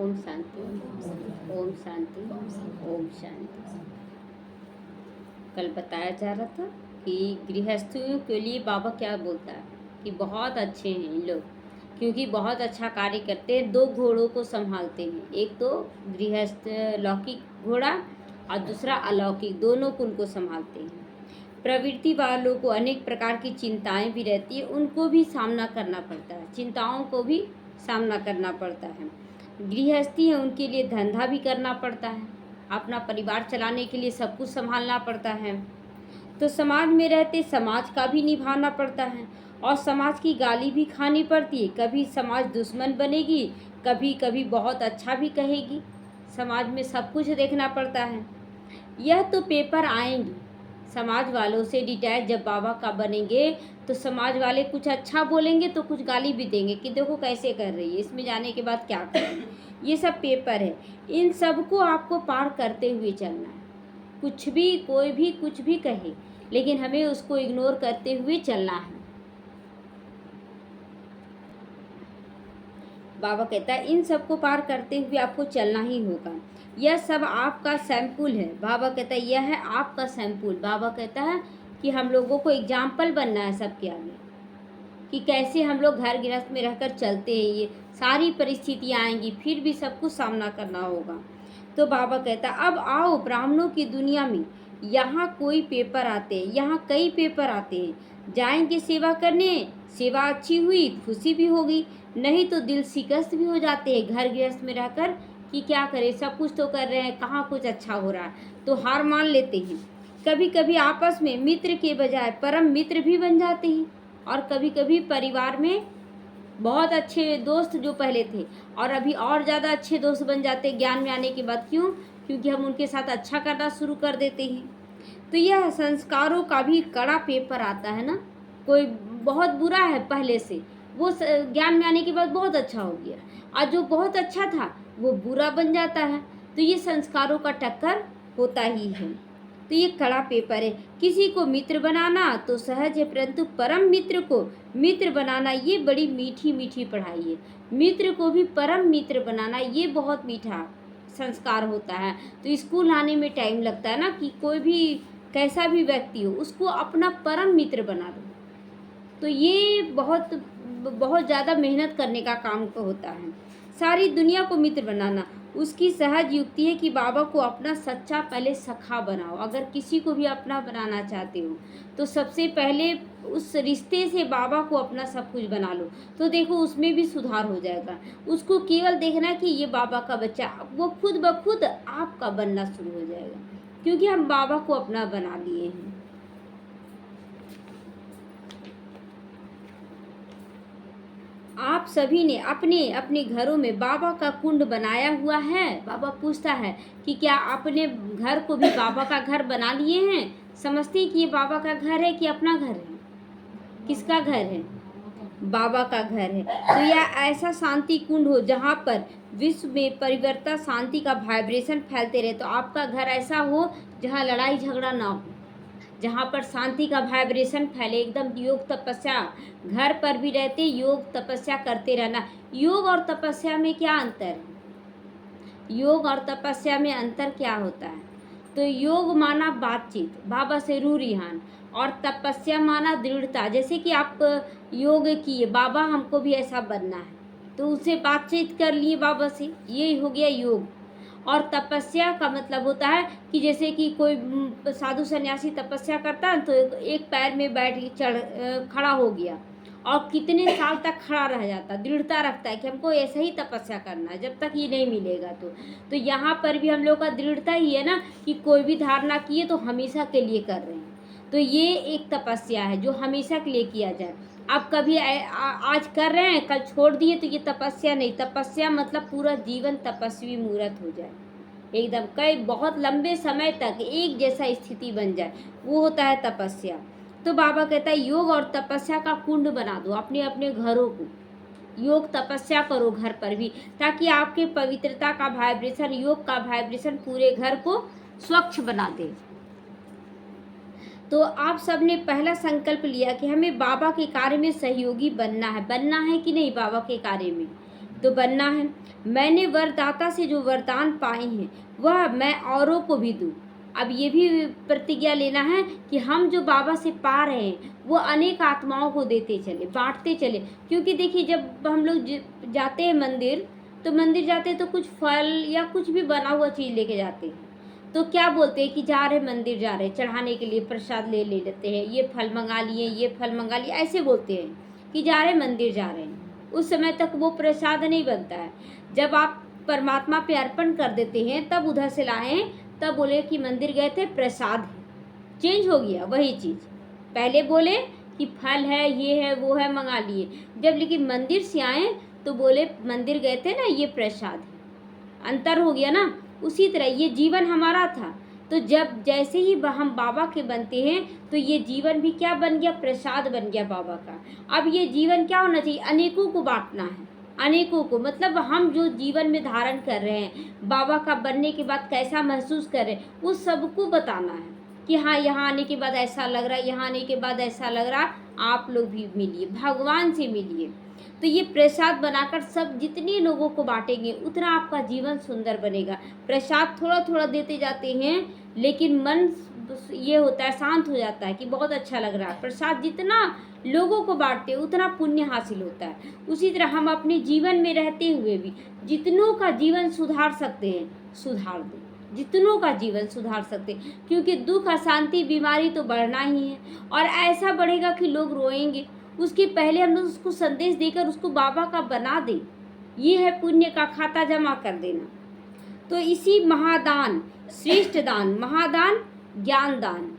ओम शांति, ओम शांति, ओम शांति। कल बताया जा रहा था कि गृहस्थियों के लिए बाबा क्या बोलता है कि बहुत अच्छे हैं इन लोग, क्योंकि बहुत अच्छा कार्य करते हैं। 2 घोड़ों को संभालते हैं, एक तो गृहस्थ लौकिक घोड़ा और दूसरा अलौकिक, दोनों को उनको संभालते हैं। प्रवृत्ति वालों को अनेक प्रकार की चिंताएं भी रहती है, उनको भी सामना करना पड़ता है, चिंताओं को भी सामना करना पड़ता है। गृहस्थी है, उनके लिए धंधा भी करना पड़ता है, अपना परिवार चलाने के लिए सब कुछ संभालना पड़ता है। तो समाज में रहते समाज का भी निभाना पड़ता है और समाज की गाली भी खानी पड़ती है। कभी समाज दुश्मन बनेगी, कभी कभी बहुत अच्छा भी कहेगी। समाज में सब कुछ देखना पड़ता है। यह तो पेपर आएंगे समाज वालों से डिटैच जब बाबा का बनेंगे तो समाज वाले कुछ अच्छा बोलेंगे तो कुछ गाली भी देंगे कि देखो कैसे कर रही है, इसमें जाने के बाद क्या करेंगे। ये सब पेपर है, इन सब को आपको पार करते हुए चलना है। कुछ भी कोई भी कुछ भी कहे, लेकिन हमें उसको इग्नोर करते हुए चलना है। बाबा कहता है इन सब को पार करते हुए आपको चलना ही होगा। यह सब आपका सैंपल है। बाबा कहता है यह है आपका सैंपल। बाबा कहता है कि हम लोगों को एग्जाम्पल बनना है सबके आगे कि कैसे हम लोग घर गृहस्थ में रहकर चलते हैं। ये सारी परिस्थितियाँ आएंगी, फिर भी सब कुछ सामना करना होगा। तो बाबा कहता है अब आओ ब्राह्मणों की दुनिया में, यहाँ कोई पेपर आते हैं, यहाँ कई पेपर आते हैं। जाएंगे सेवा करने, सेवा अच्छी हुई खुशी भी होगी, नहीं तो दिल शिकस्त भी हो जाते हैं घर गृहस्थ में रहकर कि क्या करें, सब कुछ तो कर रहे हैं, कहाँ कुछ अच्छा हो रहा है, तो हार मान लेते हैं। कभी कभी आपस में मित्र के बजाय परम मित्र भी बन जाते हैं और कभी कभी परिवार में बहुत अच्छे दोस्त जो पहले थे और अभी और ज़्यादा अच्छे दोस्त बन जाते ज्ञान में आने के बाद। क्यों? क्योंकि हम उनके साथ अच्छा करना शुरू कर देते हैं। तो यह संस्कारों का भी कड़ा पेपर आता है ना। कोई बहुत बुरा है पहले से, वो ज्ञान में आने के बाद बहुत अच्छा हो गया, और जो बहुत अच्छा था वो बुरा बन जाता है। तो ये संस्कारों का टक्कर होता ही है। तो ये कड़ा पेपर है। किसी को मित्र बनाना तो सहज है, परंतु परम मित्र को मित्र बनाना ये बड़ी मीठी मीठी पढ़ाई है। मित्र को भी परम मित्र बनाना ये बहुत मीठा संस्कार होता है। तो स्कूल आने में टाइम लगता है ना कि कोई भी कैसा भी व्यक्ति हो उसको अपना परम मित्र बना दो, तो ये बहुत बहुत ज़्यादा मेहनत करने का काम होता है। सारी दुनिया को मित्र बनाना उसकी सहज युक्ति है कि बाबा को अपना सच्चा पहले सखा बनाओ। अगर किसी को भी अपना बनाना चाहते हो तो सबसे पहले उस रिश्ते से बाबा को अपना सब कुछ बना लो, तो देखो उसमें भी सुधार हो जाएगा। उसको केवल देखना कि ये बाबा का बच्चा, वो खुद ब खुद आपका बनना शुरू हो जाएगा, क्योंकि हम बाबा को अपना बना लिए हैं। आप सभी ने अपने अपने घरों में बाबा का कुंड बनाया हुआ है। बाबा पूछता है कि क्या अपने घर को भी बाबा का घर बना लिए हैं? समझते हैं कि ये बाबा का घर है कि अपना घर है? किसका घर है? बाबा का घर है। तो यह ऐसा शांति कुंड हो जहाँ पर विश्व में परिवर्तन शांति का वाइब्रेशन फैलते रहे। तो आपका घर ऐसा हो जहाँ लड़ाई झगड़ा ना हो, जहाँ पर शांति का वाइब्रेशन फैले, एकदम योग तपस्या। घर पर भी रहते योग तपस्या करते रहना। योग और तपस्या में क्या अंतर है? योग और तपस्या में अंतर क्या होता है? तो योग माना बातचीत, बाबा से रू रिहान, और तपस्या माना दृढ़ता। जैसे कि आप योग किए, बाबा हमको भी ऐसा बनना है, तो उससे बातचीत कर लिए बाबा से, ये हो गया योग। और तपस्या का मतलब होता है कि जैसे कि कोई साधु सन्यासी तपस्या करता है तो एक पैर में बैठ खड़ा हो गया और कितने साल तक खड़ा रह जाता, दृढ़ता रखता है कि हमको ऐसा ही तपस्या करना है जब तक ये नहीं मिलेगा। तो यहाँ पर भी हम लोग का दृढ़ता ही है ना कि कोई भी धारणा किए तो हमेशा के लिए कर रहे हैं। तो ये एक तपस्या है जो हमेशा के लिए किया जाए। आप कभी आज कर रहे हैं, कल छोड़ दिए, तो ये तपस्या नहीं। तपस्या मतलब पूरा जीवन तपस्वी मूर्त हो जाए, एकदम कई बहुत लंबे समय तक एक जैसा स्थिति बन जाए, वो होता है तपस्या। तो बाबा कहता है योग और तपस्या का कुंड बना दो अपने अपने घरों को। योग तपस्या करो घर पर भी, ताकि आपके पवित्रता का वाइब्रेशन, योग का वाइब्रेशन पूरे घर को स्वच्छ बना दे। तो आप सब ने पहला संकल्प लिया कि हमें बाबा के कार्य में सहयोगी बनना है। बनना है कि नहीं? बाबा के कार्य में तो बनना है। मैंने वरदाता से जो वरदान पाए हैं वह मैं औरों को भी दूँ। अब ये भी प्रतिज्ञा लेना है कि हम जो बाबा से पा रहे हैं वो अनेक आत्माओं को देते चले, बांटते चले। क्योंकि देखिए, जब हम लोग जाते हैं मंदिर, तो मंदिर जाते हैं तो कुछ फल या कुछ भी बना हुआ चीज़ लेके जाते हैं। तो क्या बोलते हैं कि जा रहे मंदिर, जा रहे चढ़ाने के लिए प्रसाद ले लेते हैं, ये फल मंगा लिए, ये फल मंगा लिए, ऐसे बोलते हैं कि जा रहे मंदिर जा रहे हैं। उस समय तक वो प्रसाद नहीं बनता है। जब आप परमात्मा पे अर्पण कर देते हैं तब उधर से लाएं, तब बोले कि मंदिर गए थे प्रसाद है। चेंज हो गया वही चीज़। पहले बोले कि फल है, ये है, वो है, मंगा लिए। जब लेकिन मंदिर से आए तो बोले मंदिर गए थे ना, ये प्रसाद है। अंतर हो गया ना। उसी तरह ये जीवन हमारा था, तो जब जैसे ही हम बाबा के बनते हैं तो ये जीवन भी क्या बन गया, प्रसाद बन गया बाबा का। अब ये जीवन क्या होना चाहिए, अनेकों को बांटना है। अनेकों को मतलब हम जो जीवन में धारण कर रहे हैं, बाबा का बनने के बाद कैसा महसूस कर रहे हैं, वो सबको बताना है कि हाँ, यहाँ आने के बाद ऐसा लग रहा है, यहाँ आने के बाद ऐसा लग रहा है। आप लोग भी मिलिए, भगवान से मिलिए। तो ये प्रसाद बनाकर सब जितने लोगों को बांटेंगे उतना आपका जीवन सुंदर बनेगा। प्रसाद थोड़ा थोड़ा देते जाते हैं, लेकिन मन ये होता है, शांत हो जाता है कि बहुत अच्छा लग रहा है। प्रसाद जितना लोगों को बांटते हैं उतना पुण्य हासिल होता है। उसी तरह हम अपने जीवन में रहते हुए भी जितनों का जीवन सुधार सकते हैं, सुधार दें। जितनों का जीवन सुधार सकते हैं, क्योंकि दुख, अशांति, बीमारी तो बढ़ना ही है, और ऐसा बढ़ेगा कि लोग रोएंगे। उसके पहले हम लोग उसको संदेश देकर उसको बाबा का बना दें। ये है पुण्य का खाता जमा कर देना। तो इसी महादान, श्रेष्ठ दान, महादान ज्ञान दान,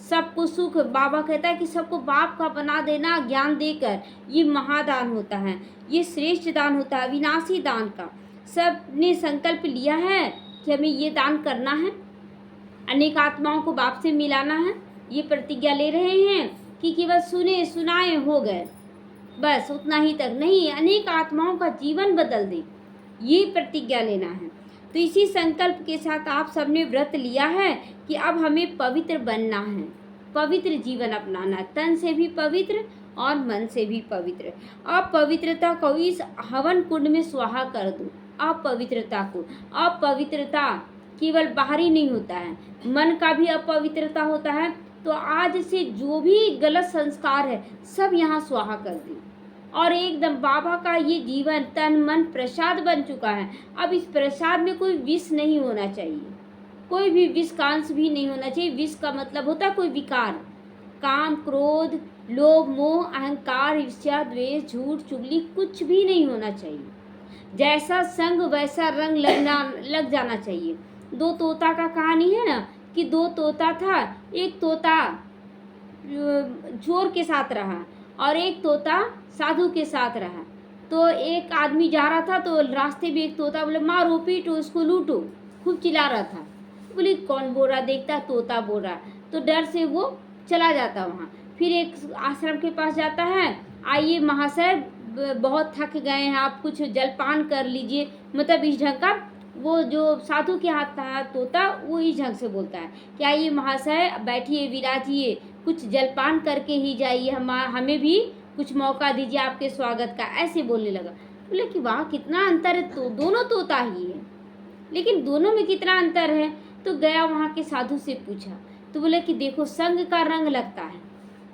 सबको सुख, बाबा कहता है कि सबको बाप का बना देना ज्ञान देकर, ये महादान होता है, ये श्रेष्ठ दान होता है, अविनाशी दान का। सब ने संकल्प लिया है कि हमें ये दान करना है, अनेक आत्माओं को बाप से मिलाना है। ये प्रतिज्ञा ले रहे हैं कि केवल सुने सुनाए हो गए, बस उतना ही तक नहीं, अनेक आत्माओं का जीवन बदल दे, ये प्रतिज्ञा लेना है। तो इसी संकल्प के साथ आप सबने व्रत लिया है कि अब हमें पवित्र बनना है, पवित्र जीवन अपनाना है, तन से भी पवित्र और मन से भी पवित्र। अपवित्रता को इस हवन कुंड में स्वाहा कर दो। अपवित्रता को, अपवित्रता केवल बाहरी नहीं होता है, मन का भी अपवित्रता होता है। तो आज से जो भी गलत संस्कार है सब यहाँ स्वाहा कर दी, और एकदम बाबा का ये जीवन तन मन प्रसाद बन चुका है। अब इस प्रसाद में कोई विष नहीं होना चाहिए, कोई भी विष का अंश भी नहीं होना चाहिए। विष का मतलब होता है कोई विकार, काम, क्रोध, लोभ, मोह, अहंकार, ईर्ष्या, द्वेष, झूठ, चुगली कुछ भी नहीं होना चाहिए। जैसा संग वैसा रंग लग जाना चाहिए। दो तोता का कहानी है ना, कि दो तोता था, एक तोता चोर के साथ रहा और एक तोता साधु के साथ रहा। तो एक आदमी जा रहा था तो रास्ते में एक तोता बोले मारो पीटो इसको लूटो, खूब चिल्ला रहा था। बोले कौन बोल रहा, देखता तोता बोल रहा, तो डर से वो चला जाता वहाँ। फिर एक आश्रम के पास जाता है, आइए महाशय बहुत थक गए हैं, आप कुछ जलपान कर लीजिए। मतलब इस ढंग का, वो जो साधु के हाथ था तोता, वो इस ढंग से बोलता है कि आइए महाशय बैठिए, विराजिए, कुछ जलपान करके ही जाइए, हमें भी कुछ मौका दीजिए आपके स्वागत का, ऐसे बोलने लगा। बोले कि वाह कितना अंतर है, तो दोनों तोता ही है, लेकिन दोनों में कितना अंतर है। तो गया वहाँ के साधु से पूछा, तो बोले कि देखो संग का रंग लगता है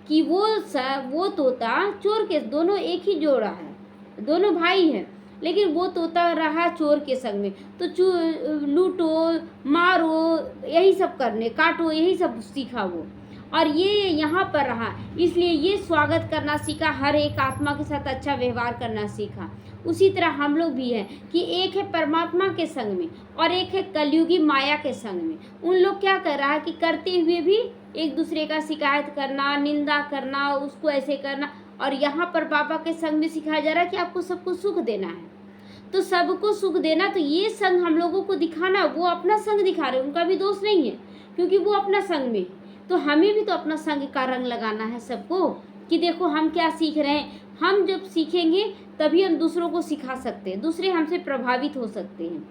कि वो तोता चोर के, दोनों एक ही जोड़ा है, दोनों भाई हैं, लेकिन वो तोता रहा चोर के संग में, तो लूटो मारो यही सब करने, काटो यही सब सीखा वो, और ये यहाँ पर रहा, इसलिए ये स्वागत करना सीखा, हर एक आत्मा के साथ अच्छा व्यवहार करना सीखा। उसी तरह हम लोग भी हैं कि एक है परमात्मा के संग में और एक है कलयुगी माया के संग में। उन लोग क्या कर रहा है कि करते हुए भी एक दूसरे का शिकायत करना, निंदा करना, उसको ऐसे करना, और यहाँ पर बाबा के संग में सिखाया जा रहा है कि आपको सबको सुख देना है। तो सबको सुख देना, तो ये संग हम लोगों को दिखाना, वो अपना संग दिखा रहे हैं, उनका भी दोष नहीं है क्योंकि वो अपना संग में। तो हमें भी तो अपना संग का रंग लगाना है सबको, कि देखो हम क्या सीख रहे हैं। हम जब सीखेंगे तभी हम दूसरों को सिखा सकते हैं, दूसरे हमसे प्रभावित हो सकते हैं।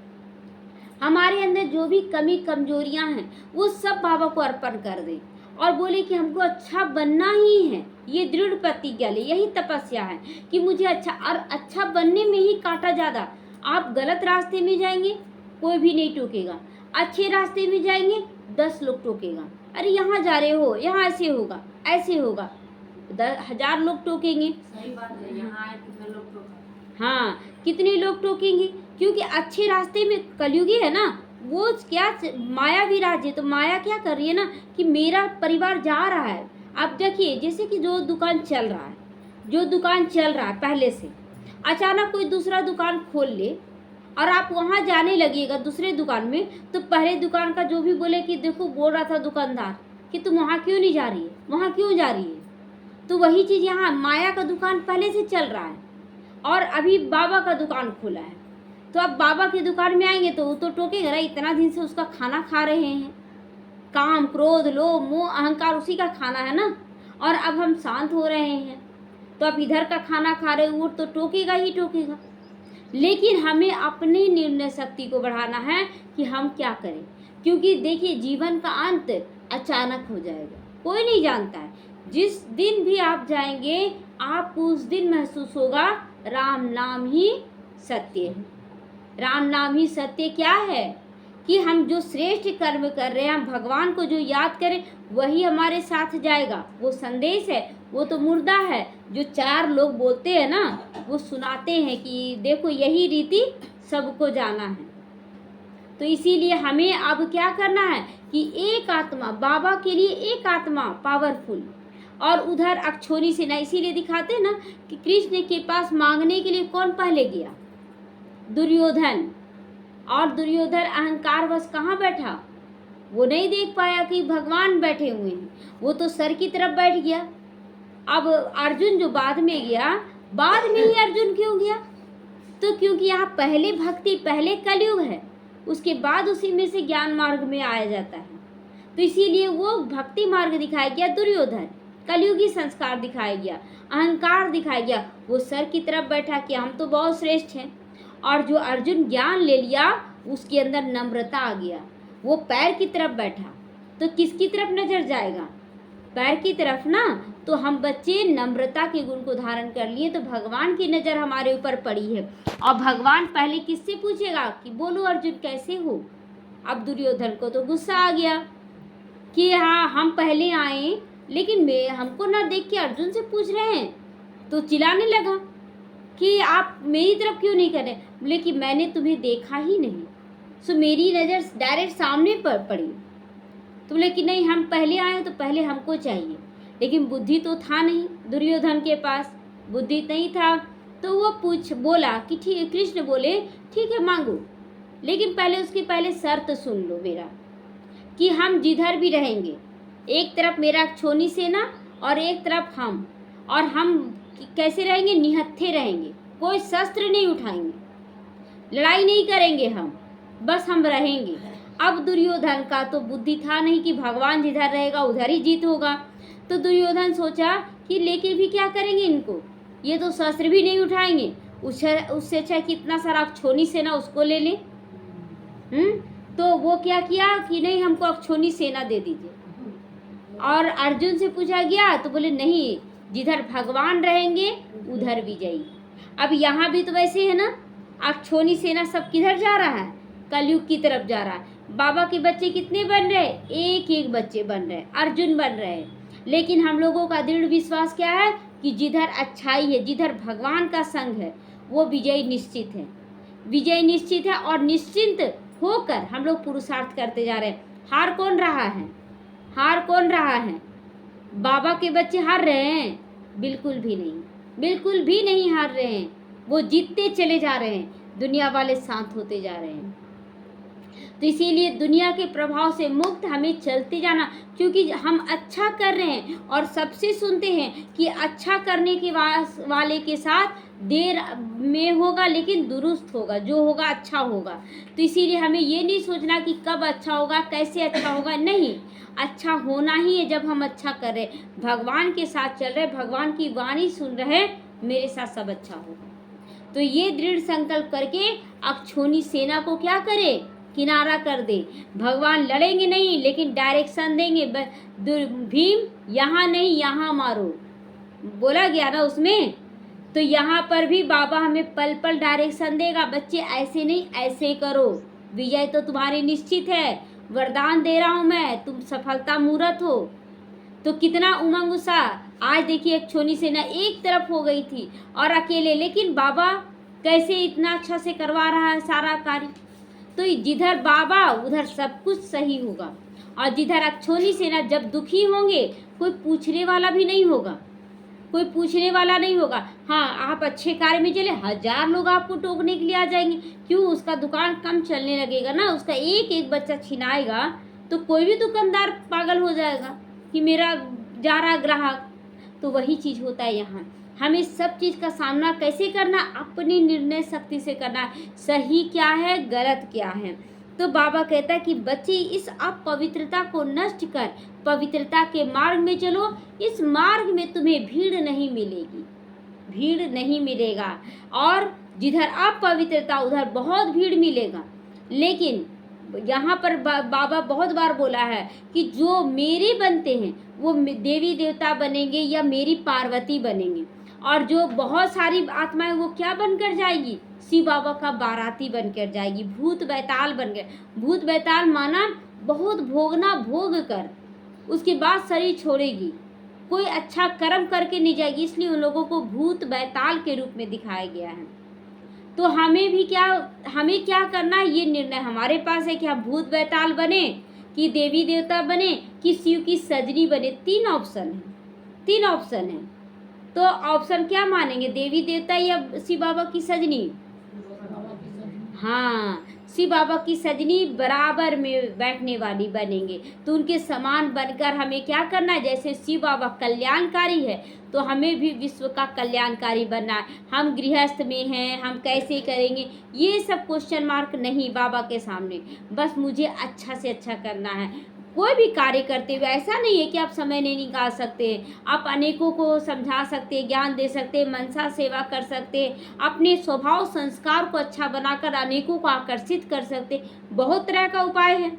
हमारे अंदर जो भी कमी कमजोरियां हैं वो सब बाबा को अर्पण कर दें और बोले कि हमको अच्छा बनना ही है, ये दृढ़ प्रतिज्ञा ले, यही तपस्या है कि मुझे अच्छा, और अच्छा बनने में ही कांटा ज़्यादा। आप गलत रास्ते में जाएंगे, कोई भी नहीं टोकेगा। अच्छे रास्ते में जाएंगे, 10 लोग टोकेगा, अरे यहाँ जा रहे हो, यहाँ ऐसे होगा, ऐसे होगा, 10,000 लोग टोकेंगे। सही बात है, यहाँ आए कितने लोग टोका। हाँ, कितने लोग टोकेंगे, क्योंकि अच्छे रास्ते में कलयुगी है ना, वो क्या माया विराज है, तो माया क्या कर रही है ना कि मेरा परिवार जा रहा है। आप देखिए, जैसे कि जो दुकान चल रहा है, जो दुकान चल रहा है पहले से, अचानक कोई दूसरा दुकान खोल ले और आप वहाँ जाने लगिएगा दूसरे दुकान में, तो पहले दुकान का जो भी बोले कि देखो, बोल रहा था दुकानदार कि तुम वहाँ क्यों नहीं जा रही है, वहाँ क्यों जा रही है। तो वही चीज़ यहाँ, माया का दुकान पहले से चल रहा है और अभी बाबा का दुकान खुला है, तो अब बाबा की दुकान में आएंगे तो वो तो टोकेगा ना, इतना दिन से उसका खाना खा रहे हैं, काम, क्रोध, लोभ, मोह, अहंकार उसी का खाना है ना, और अब हम शांत हो रहे हैं, तो अब इधर का खाना खा रहे, वो तो टोकेगा ही टोकेगा। लेकिन हमें अपनी निर्णय शक्ति को बढ़ाना है कि हम क्या करें, क्योंकि देखिए, जीवन का अंत अचानक हो जाएगा, कोई नहीं जानता है। जिस दिन भी आप जाएंगे, आपको उस दिन महसूस होगा राम नाम ही सत्य है। राम नाम ही सत्य क्या है कि हम जो श्रेष्ठ कर्म कर रहे हैं, हम भगवान को जो याद करें, वही हमारे साथ जाएगा। वो संदेश है, वो तो मुर्दा है, जो 4 लोग बोलते हैं ना, वो सुनाते हैं कि देखो यही रीति सबको जाना है। तो इसीलिए हमें अब क्या करना है कि एक आत्मा, बाबा के लिए एक आत्मा पावरफुल, और उधर अक्षोनी सेना। इसीलिए दिखाते हैं ना कि कृष्ण के पास मांगने के लिए कौन पहले गया, दुर्योधन। और दुर्योधन अहंकार बस कहाँ बैठा, वो नहीं देख पाया कि भगवान बैठे हुए हैं, वो तो सर की तरफ बैठ गया। अब अर्जुन जो बाद में गया, बाद में ही अर्जुन क्यों गया, तो क्योंकि यहाँ पहले भक्ति, पहले कलयुग है, उसके बाद उसी में से ज्ञान मार्ग में आया जाता है। तो इसीलिए वो भक्ति मार्ग दिखाया गया दुर्योधन, कलयुगी संस्कार दिखाया गया, अहंकार दिखाया गया। वो सर की तरफ बैठा कि हम तो बहुत श्रेष्ठ हैं। और जो अर्जुन ज्ञान ले लिया, उसके अंदर नम्रता आ गया, वो पैर की तरफ बैठा। तो किसकी तरफ नजर जाएगा, पैर की तरफ ना। तो हम बच्चे नम्रता के गुण को धारण कर लिए, तो भगवान की नज़र हमारे ऊपर पड़ी है। और भगवान पहले किससे पूछेगा कि बोलो अर्जुन कैसे हो। अब दुर्योधन को तो गुस्सा आ गया कि हाँ, हम पहले आए, लेकिन हमको ना देख के अर्जुन से पूछ रहे हैं, तो चिल्लाने लगा कि आप मेरी तरफ क्यों नहीं कर रहे। बोले कि मैंने तुम्हें देखा ही नहीं, सो मेरी नज़र डायरेक्ट सामने पर पड़ी। तो बोले कि नहीं, हम पहले आए तो पहले हमको चाहिए। लेकिन बुद्धि तो था नहीं, दुर्योधन के पास बुद्धि नहीं था। तो वो बोला कि ठीक, कृष्ण बोले ठीक है मांगो, लेकिन पहले उसकी पहले शर्त सुन लो मेरा, कि हम जिधर भी रहेंगे, एक तरफ मेरा छोनी सेना और एक तरफ हम, और हम कैसे रहेंगे, निहत्थे रहेंगे, कोई शस्त्र नहीं उठाएंगे, लड़ाई नहीं करेंगे, हम बस हम रहेंगे। अब दुर्योधन का तो बुद्धि था नहीं कि भगवान जिधर रहेगा उधर ही जीत होगा। तो दुर्योधन सोचा कि लेके भी क्या करेंगे इनको, ये तो शस्त्र भी नहीं उठाएंगे, उससे अच्छा कितना सारा अक्षोनी सेना उसको ले ले। तो वो क्या किया कि नहीं, हमको अक्षोनी सेना दे दीजिए। और अर्जुन से पूछा गया तो बोले नहीं, जिधर भगवान रहेंगे उधर विजयी। अब यहाँ भी तो वैसे है ना, अक्षोनी सेना सब किधर जा रहा है, कलयुग की तरफ जा रहा है। बाबा के बच्चे कितने बन रहे, एक एक बच्चे बन रहे, अर्जुन बन रहे। लेकिन हम लोगों का दृढ़ विश्वास क्या है कि जिधर अच्छाई है, जिधर भगवान का संग है, वो विजय निश्चित है, विजय निश्चित है। और निश्चिंत होकर हम लोग पुरुषार्थ करते जा रहे हैं। हार कौन रहा है, हार कौन रहा है, बाबा के बच्चे हार रहे हैं, बिल्कुल भी नहीं, बिल्कुल भी नहीं हार रहे हैं, वो जीतते चले जा रहे हैं, दुनिया वाले शांत होते जा रहे हैं। तो इसीलिए दुनिया के प्रभाव से मुक्त हमें चलते जाना, क्योंकि हम अच्छा कर रहे हैं और सबसे सुनते हैं कि अच्छा करने के वाले के साथ देर में होगा लेकिन दुरुस्त होगा, जो होगा अच्छा होगा। तो इसीलिए हमें ये नहीं सोचना कि कब अच्छा होगा, कैसे अच्छा होगा, नहीं, अच्छा होना ही है। जब हम अच्छा कर रहे, भगवान के साथ चल रहे, भगवान की वाणी सुन रहे, मेरे साथ सब अच्छा होगा। तो ये दृढ़ संकल्प करके अक्षोनी सेना को क्या करे, किनारा कर दे। भगवान लड़ेंगे नहीं, लेकिन डायरेक्शन देंगे, भीम यहाँ नहीं यहाँ मारो, बोला गया ना उसमें। तो यहाँ पर भी बाबा हमें पल पल डायरेक्शन देगा, बच्चे ऐसे नहीं ऐसे करो, विजय तो तुम्हारी निश्चित है, वरदान दे रहा हूँ मैं, तुम सफलता मूर्त हो। तो कितना उमंग उत्साह। आज देखिए एक छोनी सेना एक तरफ हो गई थी और अकेले, लेकिन बाबा कैसे इतना अच्छा से करवा रहा है सारा कार्य। तो जिधर बाबा उधर सब कुछ सही होगा, और जिधर अक्षोनी सेना जब दुखी होंगे कोई पूछने वाला भी नहीं होगा, कोई पूछने वाला नहीं होगा। हाँ, आप अच्छे कार्य में चले, 1000 लोग आपको टोकने के लिए आ जाएंगे। क्यों? उसका दुकान कम चलने लगेगा ना, उसका एक एक बच्चा छिनाएगा तो कोई भी दुकानदार पागल हो जाएगा कि मेरा जा रहा ग्राहक। तो वही चीज़ होता है यहाँ। हमें सब चीज़ का सामना कैसे करना, अपनी निर्णय शक्ति से करना है, सही क्या है गलत क्या है। तो बाबा कहता है कि बच्चे इस अपवित्रता को नष्ट कर पवित्रता के मार्ग में चलो। इस मार्ग में तुम्हें भीड़ नहीं मिलेगी, भीड़ नहीं मिलेगा, और जिधर अपवित्रता उधर बहुत भीड़ मिलेगा। लेकिन यहाँ पर बाबा बहुत बार बोला है कि जो मेरे बनते हैं वो देवी देवता बनेंगे या मेरी पार्वती बनेंगे, और जो बहुत सारी आत्माएं वो क्या बनकर जाएगी, शिव बाबा का बाराती बनकर जाएगी, भूत बैताल बन गए। भूत बैताल माना बहुत भोगना, भोग कर उसके बाद शरीर छोड़ेगी, कोई अच्छा कर्म करके नहीं जाएगी, इसलिए उन लोगों को भूत बैताल के रूप में दिखाया गया है। तो हमें क्या करना है, ये निर्णय हमारे पास है कि हम भूत बैताल बने कि देवी देवता बने कि शिव की सजनी बने। 3 ऑप्शन है। तो ऑप्शन क्या मानेंगे, देवी देवता या शिव बाबा की सजनी? हाँ, शिव बाबा की सजनी बराबर में बैठने वाली बनेंगे। तो उनके समान बनकर हमें क्या करना है, जैसे शिव बाबा कल्याणकारी है तो हमें भी विश्व का कल्याणकारी बनना है। हम गृहस्थ में हैं, हम कैसे करेंगे, ये सब क्वेश्चन मार्क नहीं बाबा के सामने। बस मुझे अच्छा से अच्छा करना है। कोई भी कार्य करते हुए ऐसा नहीं है कि आप समय नहीं निकाल सकते, आप अनेकों को समझा सकते, ज्ञान दे सकते, मनसा सेवा कर सकते, अपने स्वभाव संस्कार को अच्छा बनाकर अनेकों को आकर्षित कर सकते। बहुत तरह का उपाय है।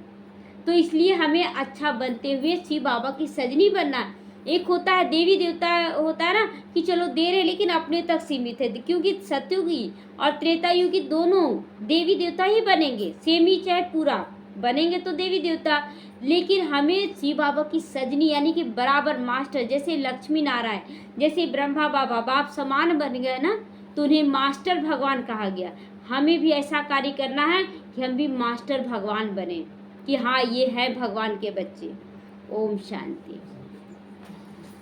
तो इसलिए हमें अच्छा बनते हुए शिव बाबा की सजनी बनना है। एक होता है देवी देवता, होता है ना कि चलो दे रहे लेकिन अपने तक सीमित है, क्योंकि सतयुगी और त्रेता युगी दोनों देवी देवता ही बनेंगे, सेम ही चाहे पूरा बनेंगे तो देवी देवता। लेकिन हमें शिव बाबा की सजनी यानी कि बराबर मास्टर, जैसे लक्ष्मी नारायण, जैसे ब्रह्मा बाबा बाप समान बन गए ना, तो उन्हें मास्टर भगवान कहा गया। हमें भी ऐसा कार्य करना है कि हम भी मास्टर भगवान बने, कि हाँ ये है भगवान के बच्चे। ओम शांति।